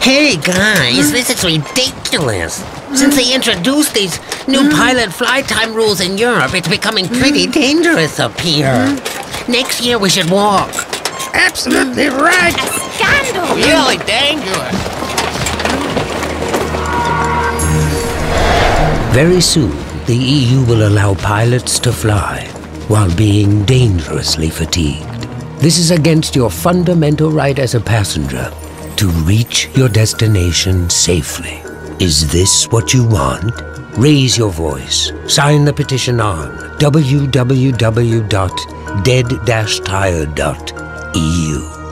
Hey guys, this is ridiculous. Since they introduced these new pilot flight time rules in Europe, it's becoming pretty dangerous up here. Next year we should walk. Absolutely right. A scandal. Really dangerous. Very soon, the EU will allow pilots to fly while being dangerously fatigued. This is against your fundamental right as a passenger to reach your destination safely. Is this what you want? Raise your voice. Sign the petition on www.dead-tired.eu.